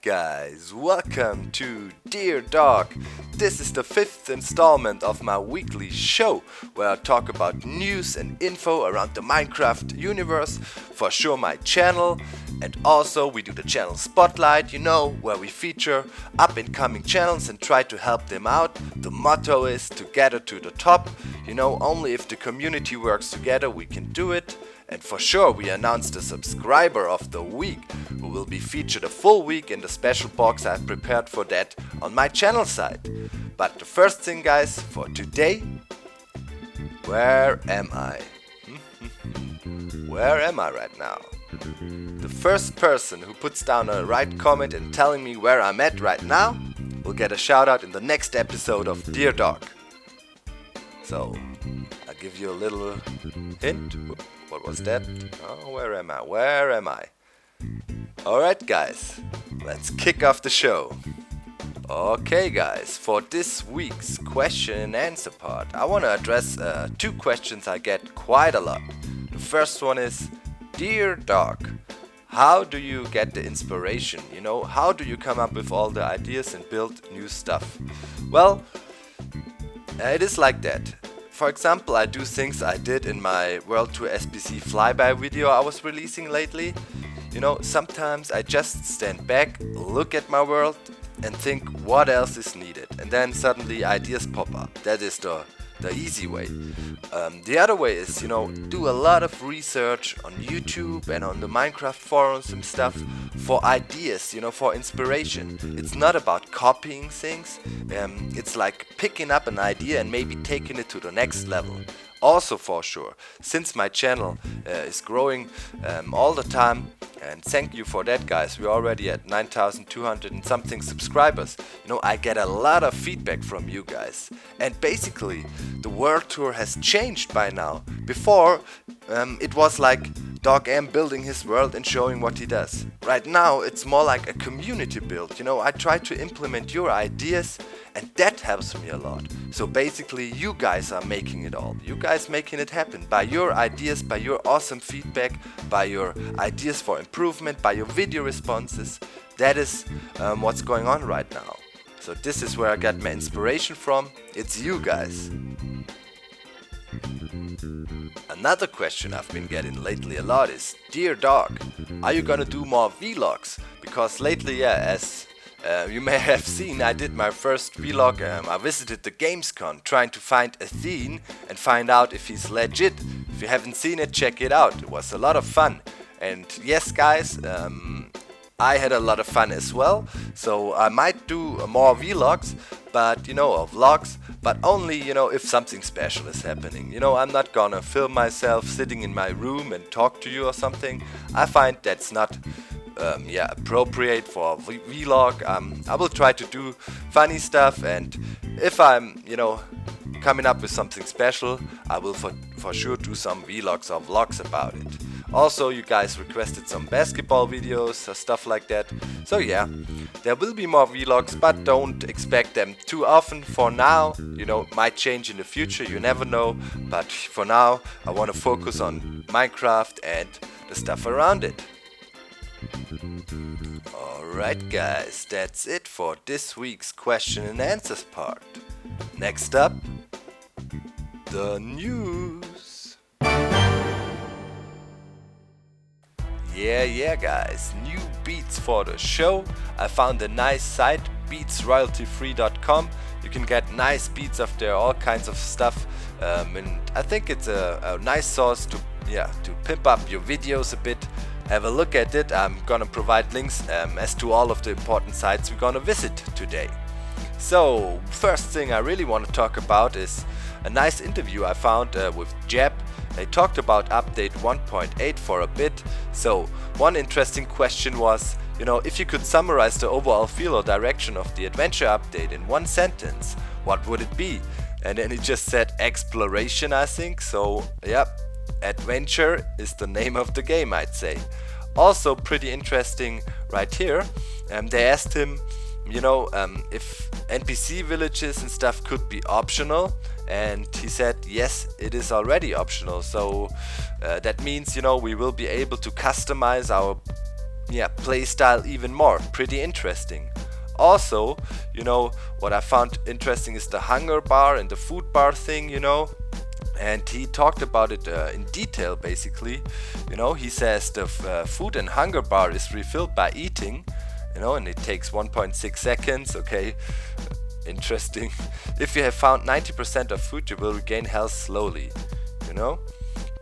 guys, welcome to Dear Dog. This is the 5th installment of my weekly show where I talk about news and info around the Minecraft universe, for sure my channel, and also we do the channel spotlight, where we feature up and coming channels and try to help them out. The motto is together to the top, only if the community works together we can do it. And for sure we announced the subscriber of the week, who will be featured a full week in the special box I've prepared for that on my channel side. But the first thing, guys, for today, where am I? Where am I right now? The first person who puts down a right comment and telling me where I'm at right now will get a shout out in the next episode of Dear Dog. So, I'll give you a little hint. What was that? Oh, where am I? Where am I? Alright guys, let's kick off the show. Okay guys, for this week's question and answer part, I want to address two questions I get quite a lot. The first one is, Dear Dog, how do you get the inspiration? How do you come up with all the ideas and build new stuff? Well, it is like that. For example, I do things I did in my World Tour SBC flyby video I was releasing lately. Sometimes I just stand back, look at my world and think what else is needed, and then suddenly ideas pop up. That is the easy way. The other way is, do a lot of research on YouTube and on the Minecraft forums and stuff for ideas, for inspiration. It's not about copying things, it's like picking up an idea and maybe taking it to the next level. Also for sure, since my channel is growing all the time, and thank you for that guys, we're already at 9,200 and something subscribers. I get a lot of feedback from you guys. And basically, the World Tour has changed by now. Before, it was like Dog M building his world and showing what he does. Right now, it's more like a community build. I try to implement your ideas, and that helps me a lot. So basically, you guys are making it all. You guys making it happen by your ideas, by your awesome feedback, by your ideas for improvement, by your video responses. That is what's going on right now. So this is where I got my inspiration from. It's you guys. Another question I've been getting lately a lot is, Dear Dog, are you gonna do more vlogs? Because lately, as you may have seen, I did my first vlog. I visited the Gamescom trying to find Athene and find out if he's legit. If you haven't seen it, check it out. It was a lot of fun. And yes guys, I had a lot of fun as well. So I might do more vlogs, but or vlogs, but only if something special is happening. I'm not gonna film myself sitting in my room and talk to you or something. I find that's not appropriate for a vlog. I will try to do funny stuff, and if I'm coming up with something special, I will for sure do some vlogs or vlogs about it. Also, you guys requested some basketball videos or stuff like that. So yeah, there will be more vlogs, but don't expect them too often for now. Might change in the future, you never know. But for now, I want to focus on Minecraft and the stuff around it. Alright guys, that's it for this week's question and answers part. Next up, the news. Yeah guys, new beats for the show. I found a nice site, beatsroyaltyfree.com. You can get nice beats of there, all kinds of stuff, and I think it's a nice source to pimp up your videos a bit. Have a look at it. I'm gonna provide links as to all of the important sites we're gonna visit today. So, first thing I really want to talk about is a nice interview I found with Jeb. They talked about update 1.8 for a bit. So, one interesting question was, if you could summarize the overall feel or direction of the adventure update in one sentence, what would it be? And then he just said exploration, I think. So, adventure is the name of the game, I'd say. Also pretty interesting right here, they asked him, if NPC villages and stuff could be optional, and he said yes, it is already optional. So that means we will be able to customize our play style even more. Pretty interesting. Also, what I found interesting is the hunger bar and the food bar thing, and he talked about it in detail basically. He says the food and hunger bar is refilled by eating, and it takes 1.6 seconds. Okay, interesting. If you have found 90% of food, you will regain health slowly,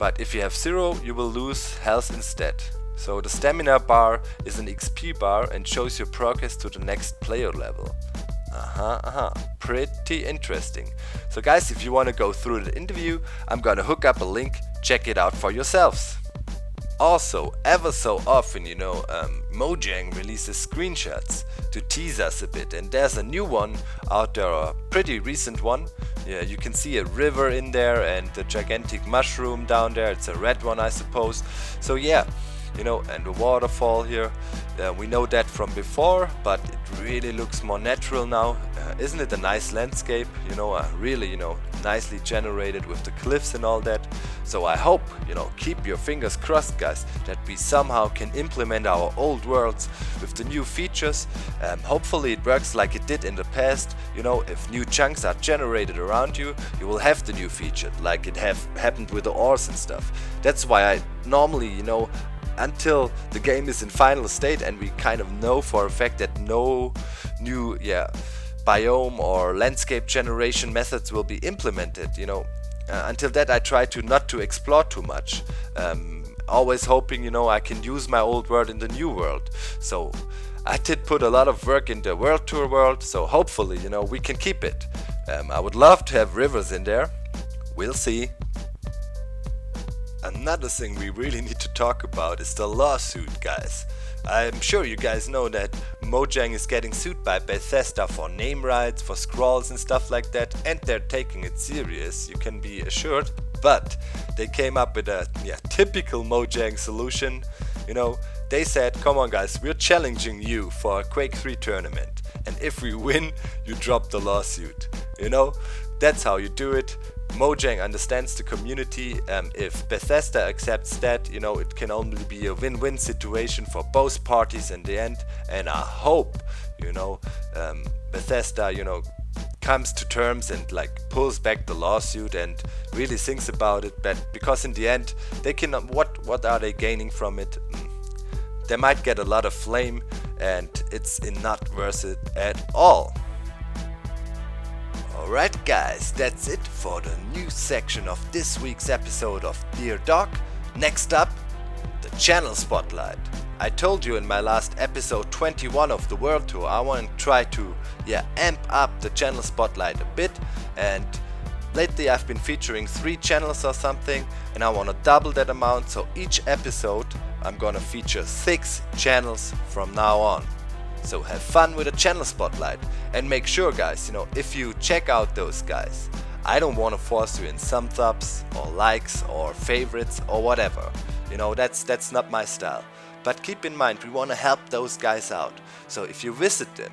but if you have 0, you will lose health instead. So the stamina bar is an XP bar and shows your progress to the next player level. Pretty interesting. So guys, if you want to go through the interview, I'm gonna hook up a link, check it out for yourselves. Also, ever so often, Mojang releases screenshots to tease us a bit, and there's a new one out there, a pretty recent one. Yeah, you can see a river in there and the gigantic mushroom down there. It's a red one, I suppose. So yeah, and the waterfall here. We know that from before, but it really looks more natural now. Isn't it a nice landscape? Really, nicely generated with the cliffs and all that. So I hope, keep your fingers crossed, guys, that we somehow can implement our old worlds with the new features. Hopefully it works like it did in the past. If new chunks are generated around you, you will have the new feature, like it happened with the ores and stuff. That's why I normally, until the game is in final state and we kind of know for a fact that no new biome or landscape generation methods will be implemented, until that I try to not to explore too much, always hoping I can use my old world in the new world. So I did put a lot of work in the world tour world, so hopefully we can keep it. I would love to have rivers in there. We'll see. Another thing we really need to talk about is the lawsuit, guys. I'm sure you guys know that Mojang is getting sued by Bethesda for name rights, for scrolls and stuff like that, and they're taking it serious, you can be assured. But they came up with a typical Mojang solution. They said, come on guys, we're challenging you for a Quake 3 tournament, and if we win, you drop the lawsuit. That's how you do it. Mojang understands the community. If Bethesda accepts that, it can only be a win-win situation for both parties in the end. And I hope, Bethesda, comes to terms and pulls back the lawsuit and really thinks about it. But because in the end, they can. What are they gaining from it? They might get a lot of flame, and it's not worth it at all. Alright guys, that's it for the news section of this week's episode of Dear Dog. Next up, the channel spotlight. I told you in my last episode 21 of the World Tour, I want to try to amp up the channel spotlight a bit, and lately I've been featuring 3 channels or something, and I want to double that amount, so each episode I'm gonna feature 6 channels from now on. So have fun with the channel spotlight, and make sure guys, if you check out those guys, I don't want to force you in some thumbs or likes or favorites or whatever. That's not my style. But keep in mind, we want to help those guys out. So if you visit them,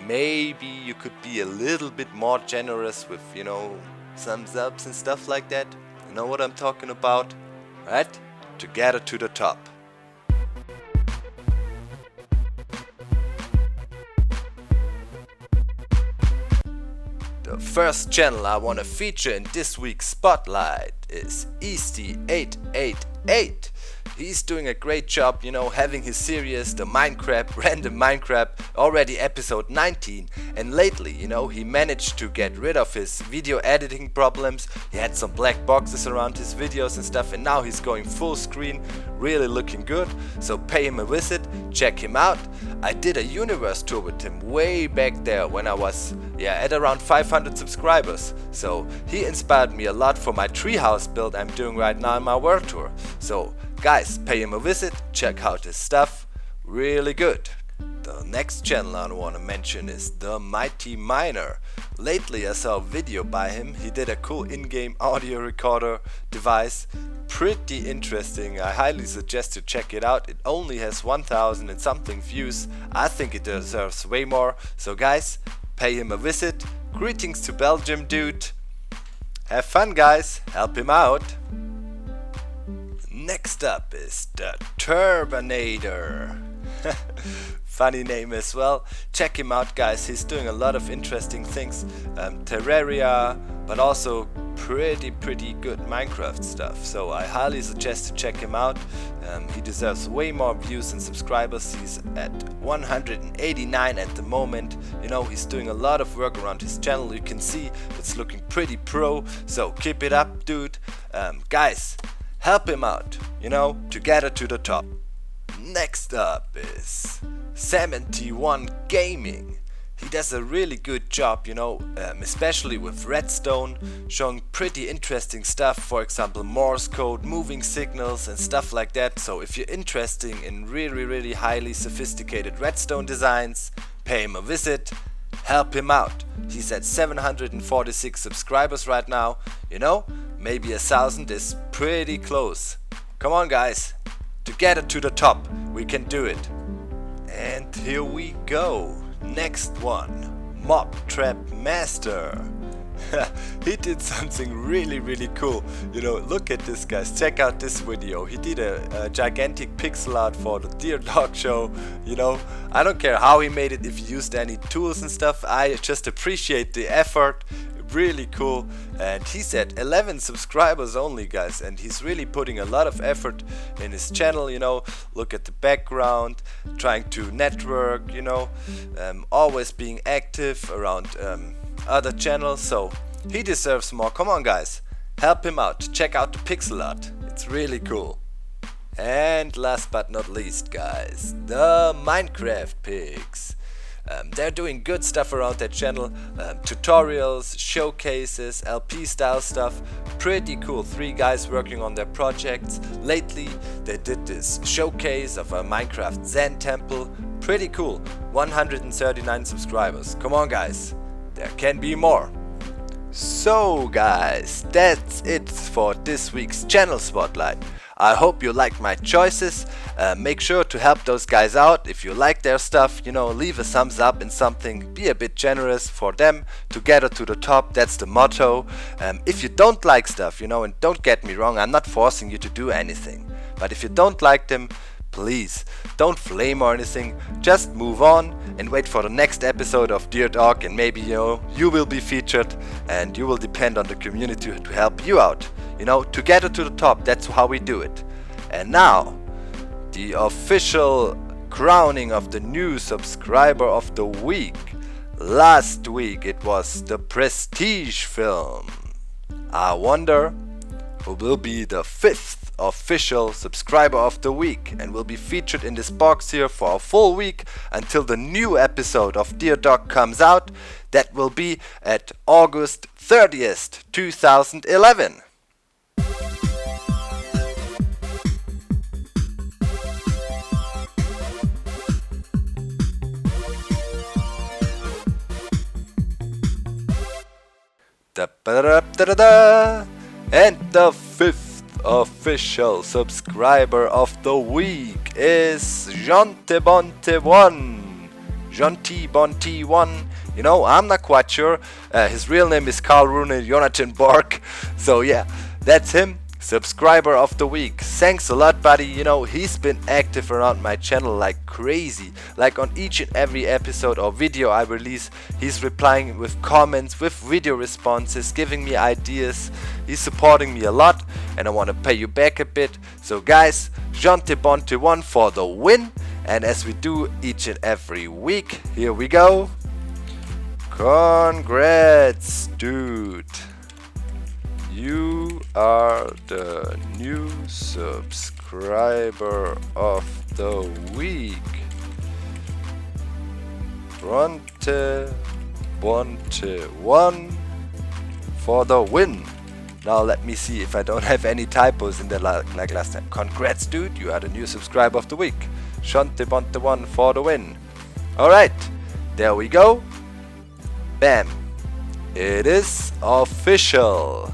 maybe you could be a little bit more generous with, some subs and stuff like that. You know what I'm talking about? Right? Together to the top. The first channel I want to feature in this week's spotlight is Easty888. He's doing a great job, having his series, the Minecraft, Random Minecraft, already episode 19. And lately, he managed to get rid of his video editing problems. He had some black boxes around his videos and stuff, and now he's going full screen, really looking good. So pay him a visit, check him out. I did a universe tour with him way back there when I was at around 500 subscribers. So he inspired me a lot for my treehouse build I'm doing right now in my world tour. So guys, pay him a visit, check out his stuff, really good. The next channel I want to mention is The Mighty Miner. Lately I saw a video by him. He did a cool in-game audio recorder device. Pretty interesting. I highly suggest you check it out. It only has 1,000 and something views. I think it deserves way more. So guys, pay him a visit. Greetings to Belgium, dude. Have fun guys, help him out. Next up is the Turbinator. Funny name as well. Check him out, guys. He's doing a lot of interesting things. Terraria, but also pretty good Minecraft stuff. So I highly suggest to check him out. He deserves way more views and subscribers. He's at 189 at the moment. You know, he's doing a lot of work around his channel. You can see it's looking pretty pro. So keep it up, dude. Guys, help him out, you know, to get it to the top. Next up is 71 Gaming. He does a really good job, you know, especially with redstone, showing pretty interesting stuff, for example Morse code, moving signals and stuff like that. So if you're interested in really highly sophisticated redstone designs, pay him a visit, help him out. He's at 746 subscribers right now, you know, maybe 1,000 is pretty close. Come on, guys, to get it to the top, we can do it. And here we go. Next one, Mob Trap Master. He did something really cool. You know, look at this, guys. Check out this video. He did a gigantic pixel art for the Dear Dog show. You know, I don't care how he made it, if he used any tools and stuff. I just appreciate the effort. Really cool. And he's at 11 subscribers only, guys, and he's really putting a lot of effort in his channel. You know, look at the background, trying to network, you know, always being active around other channels. So he deserves more. Come on, guys, help him out. Check out the pixel art, it's really cool. And last but not least, guys, the Minecraft pigs. They're doing good stuff around their channel, tutorials, showcases, LP style stuff, pretty cool. 3 guys working on their projects. Lately they did this showcase of a Minecraft Zen temple, pretty cool. 139 subscribers. Come on, guys, there can be more. So guys, that's it for this week's channel spotlight. I hope you liked my choices. Make sure to help those guys out. If you like their stuff, you know, leave a thumbs up and something. Be a bit generous for them to get it to the top. That's the motto. If you don't like stuff, you know, and don't get me wrong, I'm not forcing you to do anything. But if you don't like them, please don't flame or anything. Just move on and wait for the next episode of Dear Dog, and maybe, you know, you will be featured and you will depend on the community to help you out. You know, to get it to the top, that's how we do it. And now, the official crowning of the new subscriber of the week. Last week it was the Prestige film. I wonder who will be the 5th official subscriber of the week and will be featured in this box here for a full week until the new episode of Dear Dog comes out. That will be at August 30th, 2011. And the 5th official subscriber of the week is Jontebonte1. Jontebonte1. You know, I'm not quite sure. His real name is Carl Rune Jonathan Borg. So yeah, that's him. Subscriber of the week. Thanks a lot, buddy. You know, he's been active around my channel like crazy. Like on each and every episode or video I release, he's replying with comments, with video responses, giving me ideas. He's supporting me a lot and I want to pay you back a bit. So guys, Jontebonte1 for the win. And as we do each and every week, here we go. Congrats, dude. You are the new subscriber of the week. Jontebonte1 for the win. Now let me see if I don't have any typos in there like last time. Congrats, dude, you are the new subscriber of the week. Jontebonte1 for the win. Alright, there we go. Bam. It is official.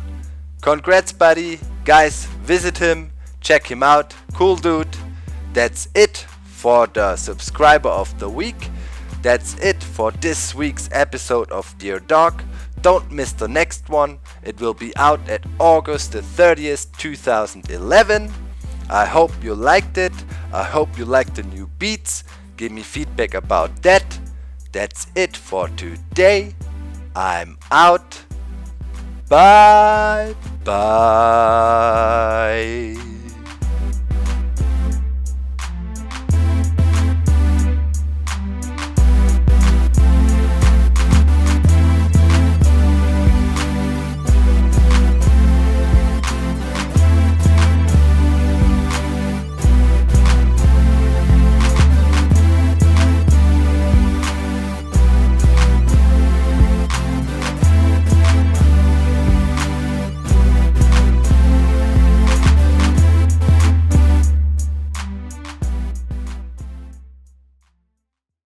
Congrats, buddy. Guys, visit him, check him out. Cool dude. That's it for the subscriber of the week. That's it for this week's episode of Dear Dog. Don't miss the next one. It will be out at August the 30th, 2011. I hope you liked it. I hope you liked the new beats. Give me feedback about that. That's it for today. I'm out. Bye bye.